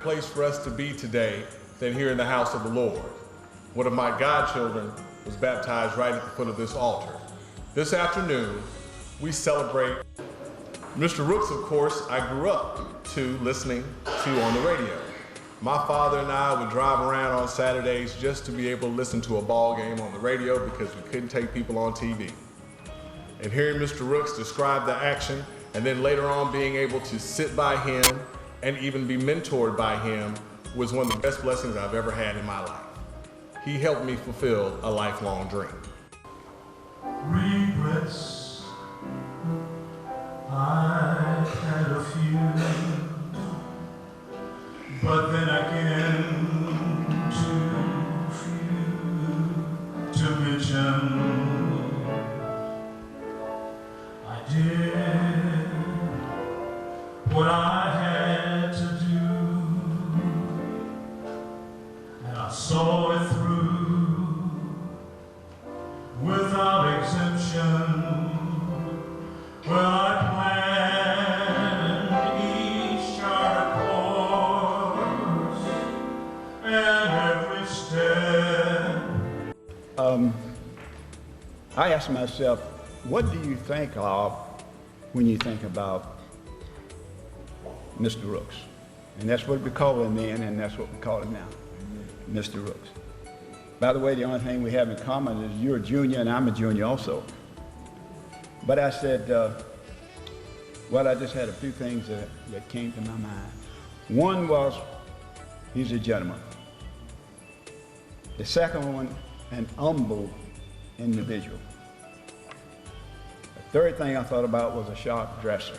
Place for us to be today than here in the house of the Lord. One of my godchildren was baptized right at the foot of this altar. This afternoon, we celebrate Mr. Rooks, of course, I grew up listening to on the radio. My father and I would drive around on Saturdays just to be able to listen to a ball game on the radio because we couldn't take people on TV. And hearing Mr. Rooks describe the action and then later on being able to sit by him and even be mentored by him was one of the best blessings I've ever had in my life. He helped me fulfill a lifelong dream. Regrets, I had a few, but then again too few to mention. I did what I had to do, and I saw it through without exemption. Well, I planned each sharp course and every step. I asked myself, what do you think of when you think about Mr. Rooks? And that's what we call him then, and that's what we call him now, Mr. Rooks. By the way, the only thing we have in common is you're a junior and I'm a junior also. But I said, well, I just had a few things that came to my mind. One was, he's a gentleman. The second one, an humble individual. The third thing I thought about was a sharp dresser.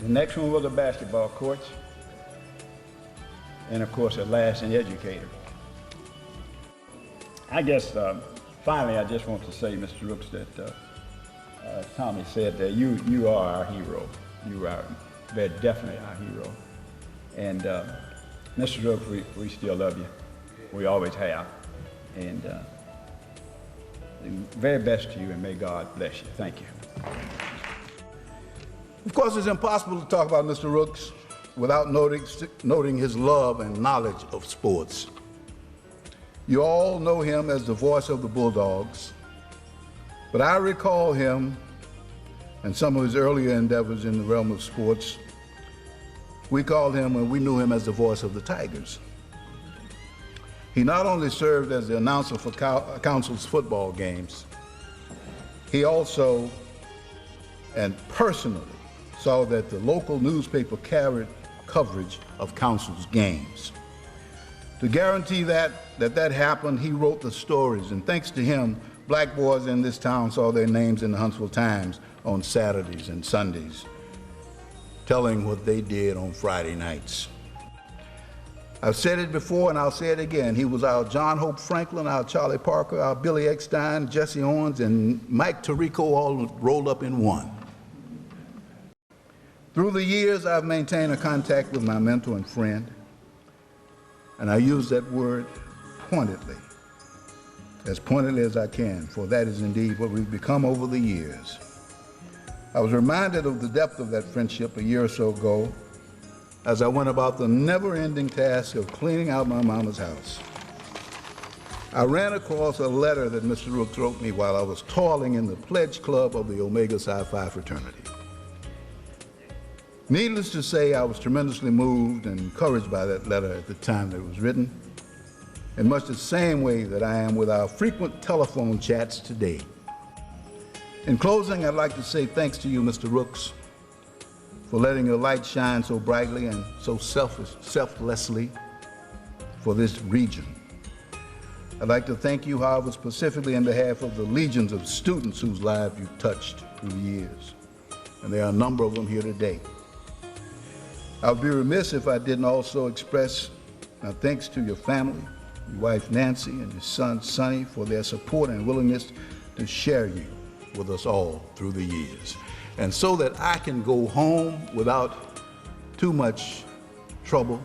The next one was a basketball coach. And of course, at last, an educator. I guess, finally, I just want to say, Mr. Rooks, that Tommy said that you are our hero. You are very definitely our hero. And Mr. Rooks, we still love you. We always have. And the very best to you, and may God bless you. Thank you. Of course, it's impossible to talk about Mr. Rooks without noting his love and knowledge of sports. You all know him as the voice of the Bulldogs, but I recall him and some of his earlier endeavors in the realm of sports. We called him, and we knew him as the voice of the Tigers. He not only served as the announcer for Council's football games, he also and personally saw that the local newspaper carried coverage of Council's games. To guarantee that happened, he wrote the stories, and thanks to him, black boys in this town saw their names in the Huntsville Times on Saturdays and Sundays, telling what they did on Friday nights. I've said it before and I'll say it again. He was our John Hope Franklin, our Charlie Parker, our Billy Eckstein, Jesse Owens, and Mike Tirico all rolled up in one. Through the years, I've maintained a contact with my mentor and friend, and I use that word pointedly as I can, for that is indeed what we've become over the years. I was reminded of the depth of that friendship a year or so ago as I went about the never-ending task of cleaning out my mama's house. I ran across a letter that Mr. Rooks wrote me while I was toiling in the pledge club of the Omega Psi Phi fraternity. Needless to say, I was tremendously moved and encouraged by that letter at the time that it was written, in much the same way that I am with our frequent telephone chats today. In closing, I'd like to say thanks to you, Mr. Rooks, for letting your light shine so brightly and so selflessly for this region. I'd like to thank you, however, specifically on behalf of the legions of students whose lives you've touched through the years, and there are a number of them here today. I would be remiss if I didn't also express my thanks to your family, your wife Nancy and your son Sonny, for their support and willingness to share you with us all through the years. And so that I can go home without too much trouble,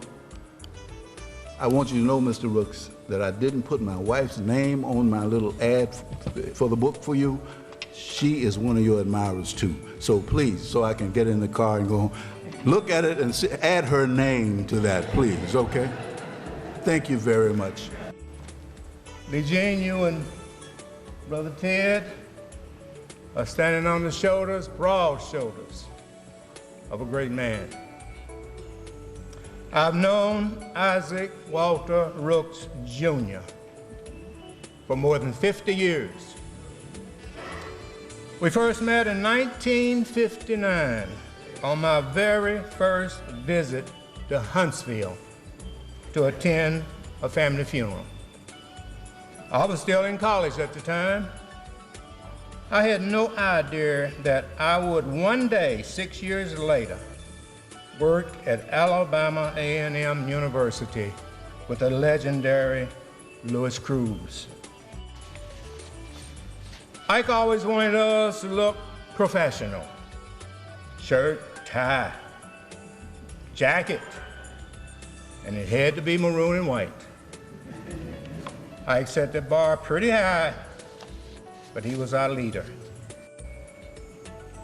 I want you to know, Mr. Rooks, that I didn't put my wife's name on my little ad for the book for you. She is one of your admirers too. So please, so I can get in the car and go home, look at it and add her name to that, please, okay? Thank you very much. Lee Jean, you and Brother Ted are standing on the shoulders, broad shoulders, of a great man. I've known Isaac Walter Rooks, Jr. for more than 50 years. We first met in 1959 on my very first visit to Huntsville to attend a family funeral. I was still in college at the time. I had no idea that I would one day, 6 years later, work at Alabama A&M University with the legendary Louis Cruz. Ike always wanted us to look professional. Shirt, tie, jacket, and it had to be maroon and white. Ike set the bar pretty high, but he was our leader.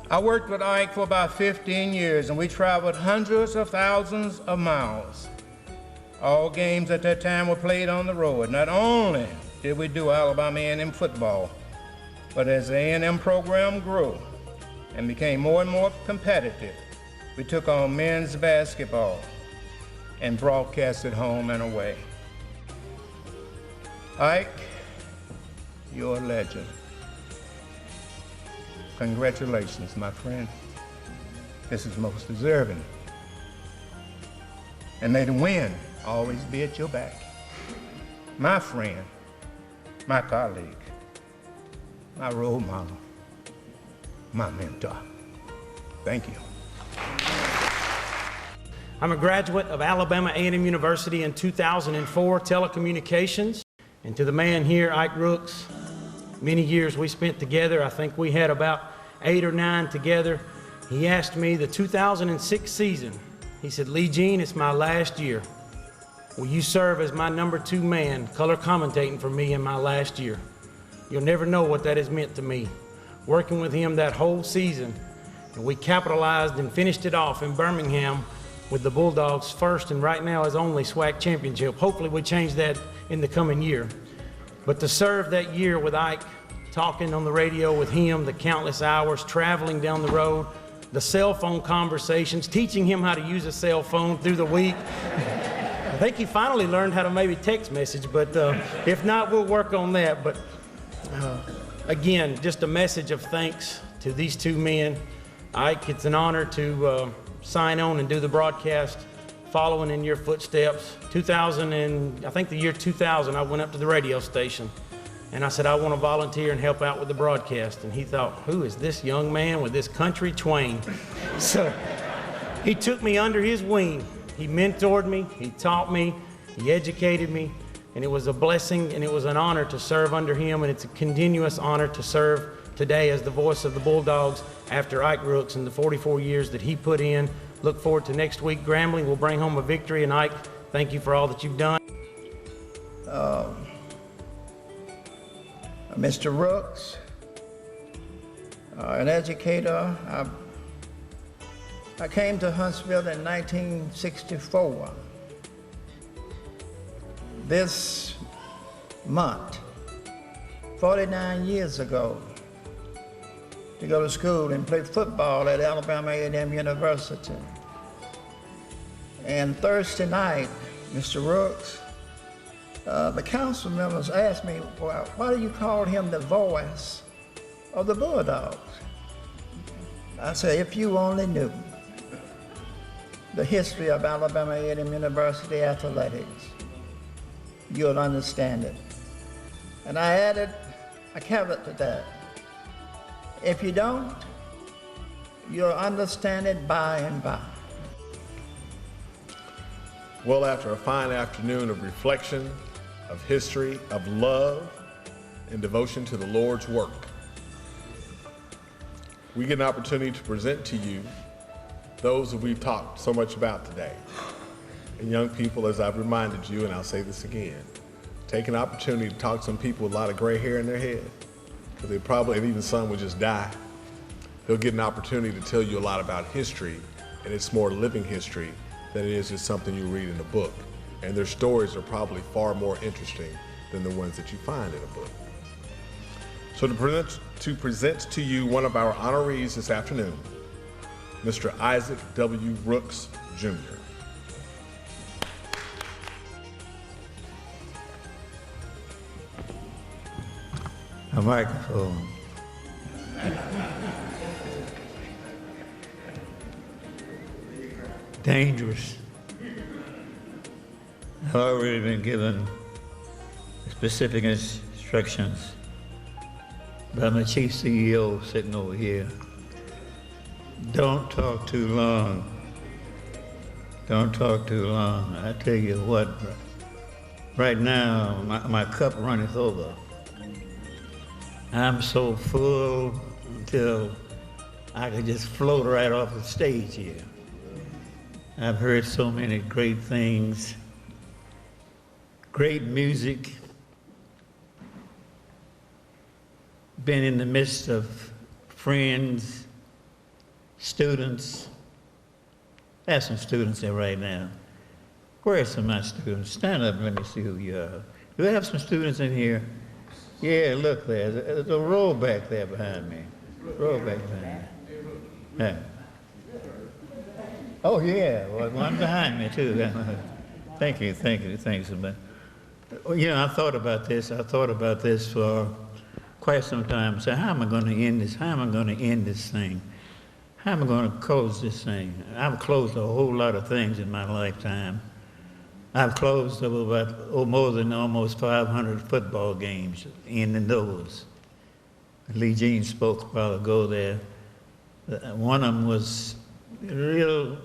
I worked with Ike for about 15 years, and we traveled hundreds of thousands of miles. All games at that time were played on the road. Not only did we do Alabama A&M football, but as the A&M program grew and became more and more competitive, we took on men's basketball and broadcasted home and away. Ike, you're a legend. Congratulations, my friend. This is most deserving. And may the wind always be at your back. My friend, my colleague, my role model, my mentor. Thank you. I'm a graduate of Alabama A&M University in 2004, telecommunications. And to the man here, Ike Rooks, many years we spent together. I think we had about 8 or 9 together. He asked me the 2006 season, he said, Lee Jean, it's my last year. Will you serve as my number 2 man, color commentating for me in my last year? You'll never know what that has meant to me. Working with him that whole season, and we capitalized and finished it off in Birmingham with the Bulldogs' first and right now his only SWAC championship. Hopefully we change that in the coming year. But to serve that year with Ike, talking on the radio with him, the countless hours, traveling down the road, the cell phone conversations, teaching him how to use a cell phone through the week. I think he finally learned how to maybe text message, but if not, we'll work on that. But again, just a message of thanks to these 2 men. Ike, it's an honor to sign on and do the broadcast following in your footsteps. I think the year 2000, I went up to the radio station and I said, I want to volunteer and help out with the broadcast. And he thought, who is this young man with this country twang? So he took me under his wing. He mentored me, he taught me, he educated me, and it was a blessing and it was an honor to serve under him, and it's a continuous honor to serve today as the voice of the Bulldogs after Ike Rooks and the 44 years that he put in. Look forward to next week. Grambling will bring home a victory, and Ike, thank you for all that you've done. Mr. Rooks, an educator. I came to Huntsville in 1964. This month, 49 years ago, to go to school and play football at Alabama A&M University. And Thursday night, Mr. Rooks, the council members asked me, well, why do you call him the voice of the Bulldogs? I said, if you only knew the history of Alabama A&M University athletics, you'll understand it. And I added a caveat to that. If you don't, you'll understand it by and by. Well, after a fine afternoon of reflection, of history, of love, and devotion to the Lord's work, we get an opportunity to present to you those that we've talked so much about today. And young people, as I've reminded you, and I'll say this again, take an opportunity to talk to some people with a lot of gray hair in their head, because they probably, and even some will just die. They'll get an opportunity to tell you a lot about history and it's more living history than it is just something you read in a book. And their stories are probably far more interesting than the ones that you find in a book. So to present to you one of our honorees this afternoon, Mr. Isaac W. Rooks, Jr. A microphone. Dangerous. I've already been given specific instructions by my chief CEO sitting over here. Don't talk too long. Don't talk too long. I tell you what, right now my cup runneth over. I'm so full until I could just float right off the stage here. I've heard so many great things, great music, been in the midst of friends, students. I have some students there right now. Where are some of my students? Stand up and let me see who you are. Do I have some students in here? Yeah, look there. There's a row back there behind me. Row back behind me. Yeah. Oh, yeah. Well, one behind me, too. Thank you so much. You know, I thought about this for quite some time. So how am I going to end this? How am I going to end this thing? How am I going to close this thing? I've closed a whole lot of things in my lifetime. I've closed more than almost 500 football games, indoors. Lee Jean spoke a while ago there. One of them was real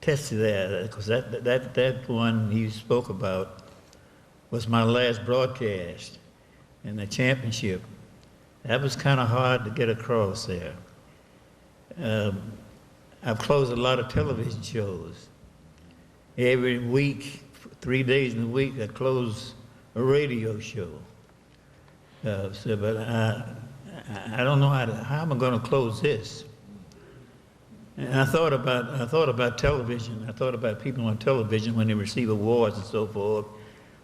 testy there, because that one he spoke about was my last broadcast in the championship. That was kind of hard to get across there. I've closed a lot of television shows. Every week, 3 days in a week, I close a radio show. But I don't know how am I going to close this. And I thought about television. I thought about people on television when they receive awards and so forth.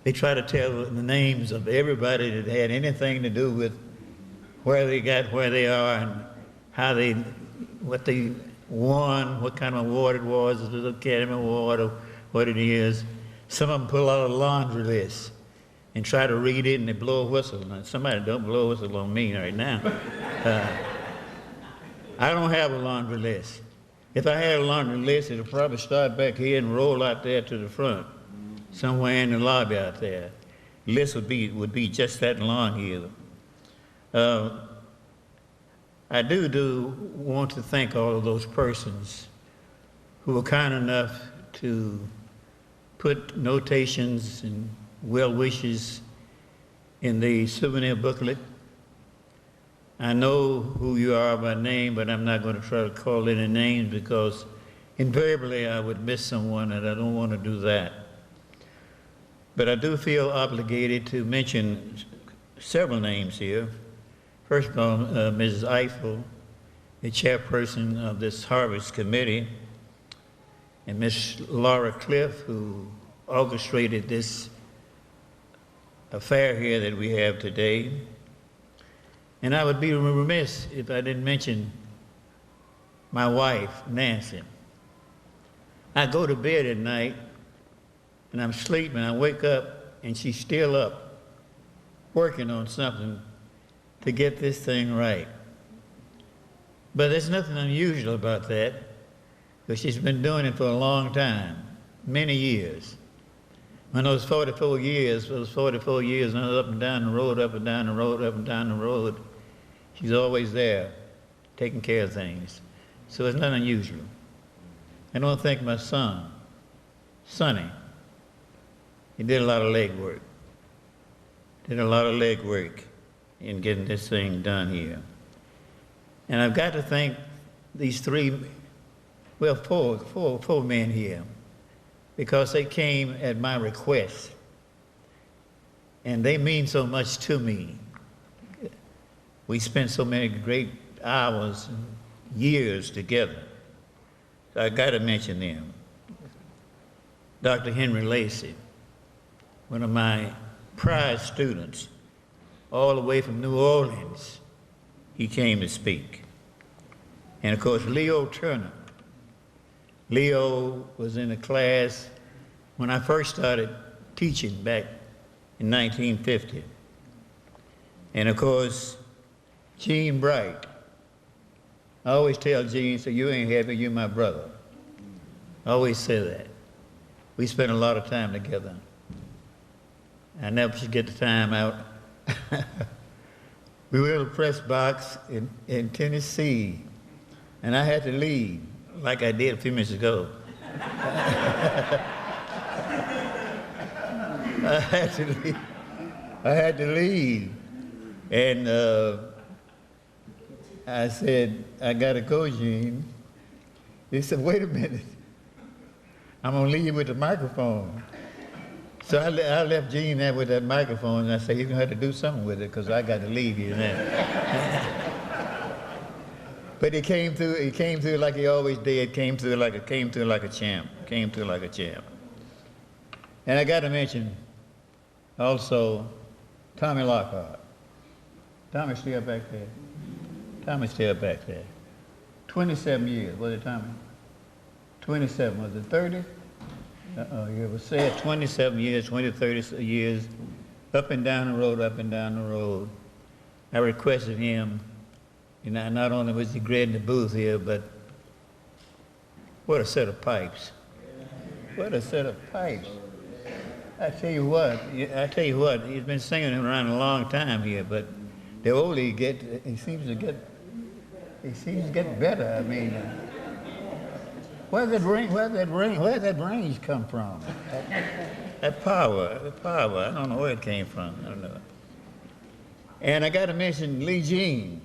They try to tell the names of everybody that had anything to do with where they got where they are and how what they won, what kind of award it was, if it was an Academy Award or what it is. Some of them pull out a laundry list and try to read it and they blow a whistle. Now, somebody don't blow a whistle on me right now. I don't have a laundry list. If I had a laundry list, it would probably start back here and roll out there to the front, somewhere in the lobby out there. The list would be just that long here. I do want to thank all of those persons who were kind enough to put notations and well wishes in the souvenir booklet. I know who you are by name, but I'm not going to try to call any names because invariably I would miss someone and I don't want to do that. But I do feel obligated to mention several names here. First of all, Mrs. Eiffel, the chairperson of this Harvest Committee, and Ms. Laura Cliff, who orchestrated this affair here that we have today. And I would be remiss if I didn't mention my wife, Nancy. I go to bed at night, and I'm sleeping, I wake up, and she's still up, working on something to get this thing right. But there's nothing unusual about that, because she's been doing it for a long time, many years. When those 44 years, and I was up and down the road, up and down the road, up and down the road, she's always there, taking care of things. So it's not unusual. I don't think my son, Sonny, he did a lot of leg work. In getting this thing done here. And I've got to thank these four men here, because they came at my request. And they mean so much to me. We spent so many great hours and years together. So I got to mention them. Dr. Henry Lacey, one of my prize students, all the way from New Orleans, he came to speak. And of course, Leo Turner. Leo was in a class when I first started teaching back in 1950. And of course, Gene Bright. I always tell Gene, so you ain't happy, you're my brother. I always say that. We spent a lot of time together. I never forget the time out. We were in a press box in Tennessee, and I had to leave, like I did a few minutes ago. I had to leave. And I said, I gotta go, Gene. He said, wait a minute. I'm gonna leave you with the microphone. So I left Gene there with that microphone, and I said, you're gonna have to do something with it, because I got to leave you now. But he came through like he always did, came through like a champ. And I got to mention also Tommy Lockhart. Tommy's still back there. 27 years, was it, Tommy? 27, was it 30? It was said 27 years, 30 years, up and down the road. I requested him, and not only was he great in the booth here, but what a set of pipes. What a set of pipes. I tell you what, he's been singing around a long time here, but the older he gets, he seems to get better. I mean, where's that range come from? That power, I don't know where it came from, I don't know. And I got to mention Lee Jean.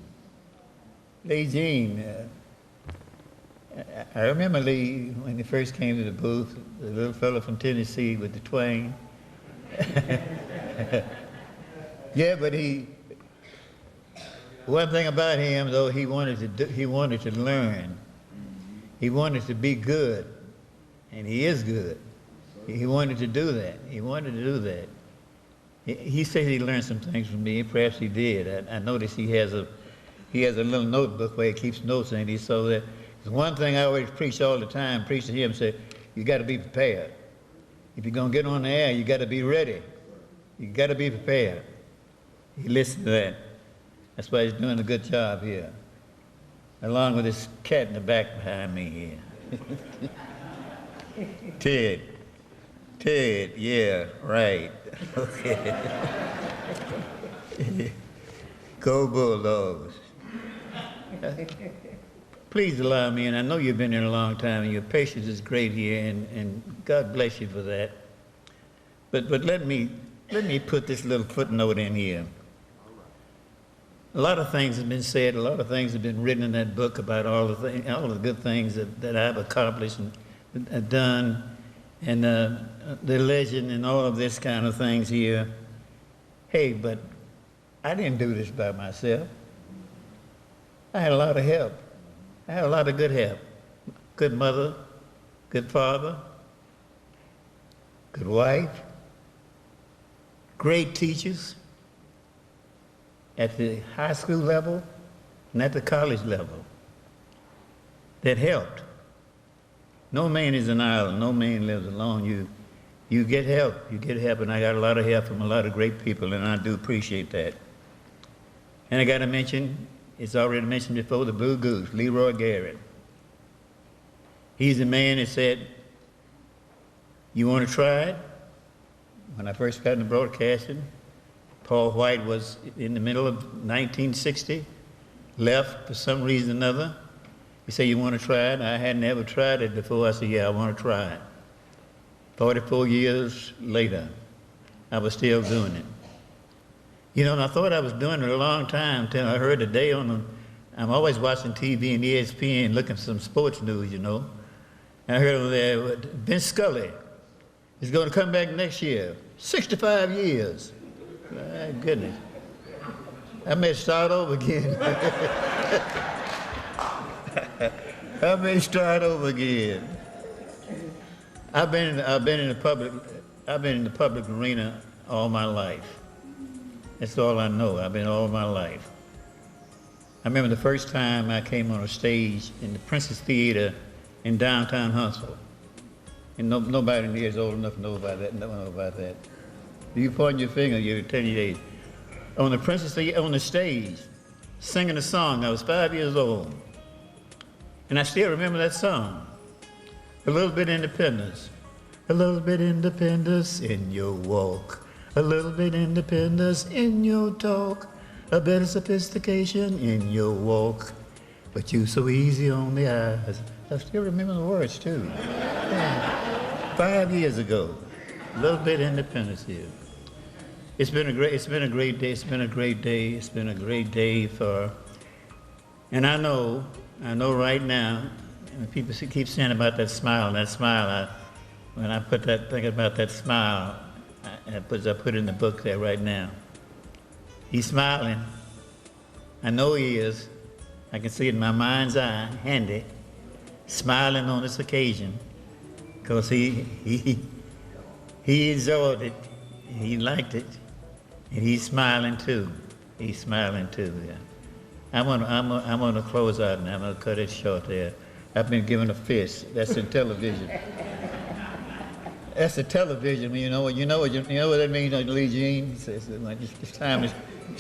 I remember Lee when he first came to the booth, the little fellow from Tennessee with the twang. Yeah, but one thing about him though, he wanted to learn. He wanted to be good, and he is good. He wanted to do that. He said he learned some things from me. Perhaps he did. I noticed he has a little notebook where he keeps notes in it. So that one thing I always preach all the time, preach to him, say, you got to be prepared. If you're going to get on the air, you got to be ready. You got to be prepared. He listened to that. That's why he's doing a good job here, along with this cat in the back behind me here. Ted, yeah, right. Okay. Go Bulldogs. Please allow me, and I know you've been here a long time, and your patience is great here, and God bless you for that. But let me put this little footnote in here. A lot of things have been said, a lot of things have been written in that book about all the good things that I've accomplished and done, and the legend and all of this kind of things here. Hey, but I didn't do this by myself. I had a lot of help. I had a lot of good help. Good mother, good father, good wife, great teachers at the high school level and at the college level that helped. No man is an island. No man lives alone. You get help. And I got a lot of help from a lot of great people, and I do appreciate that. And I got to mention, it's already mentioned before, the Blue Goose, Leroy Garrett. He's the man that said, you want to try it? When I first got into broadcasting, Paul White was in the middle of 1960, left for some reason or another. He said, you want to try it? I hadn't ever tried it before. I said, yeah, I want to try it. 44 years later, I was still doing it. You know, and I thought I was doing it a long time till I heard today I'm always watching TV and ESPN looking for some sports news, you know. And I heard over there, Vince Scully is going to come back next year, 65 years. My goodness. I may start over again. I may start over again. I've been in the public arena all my life. That's all I know. I've been all my life. I remember the first time I came on a stage in the Princess Theater in downtown Huntsville. And nobody in here is old enough to know about that. Don't know about that. You point your finger, you're 10 years. On the Princess Theater, on the stage, singing a song. I was 5 years old. And I still remember that song. A little bit independence. A little bit independence in your walk. A little bit independence in your talk. A bit of sophistication in your walk. But you so easy on the eyes. I still remember the words too. Yeah. 5 years ago. A little bit independence here. It's been a great day. It's been a great day. It's been a great day for, and I know right now, and people keep saying about that smile, when I put that, thinking about that smile, I put it in the book there right now. He's smiling. I know he is. I can see it in my mind's eye, handy, smiling on this occasion, because he enjoyed it, he liked it, and he's smiling too. He's smiling too. Yeah. I'm gonna close out now. I'm gonna cut it short there. I've been given a fist. That's in television. That's the television. You know what that means, Lee Jean? It's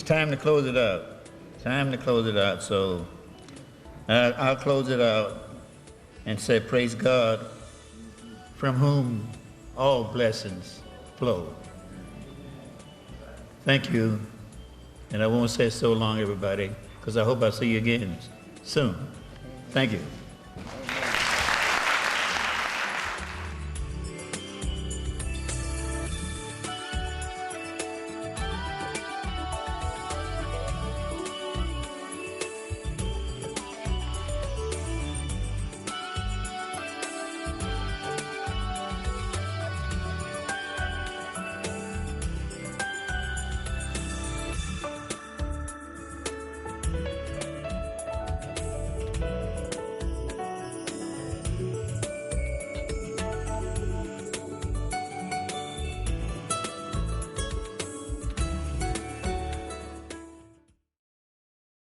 time to close it out. Time to close it out. So I'll close it out and say, praise God, from whom all blessings flow. Thank you. And I won't say so long, everybody, because I hope I'll see you again soon. Thank you.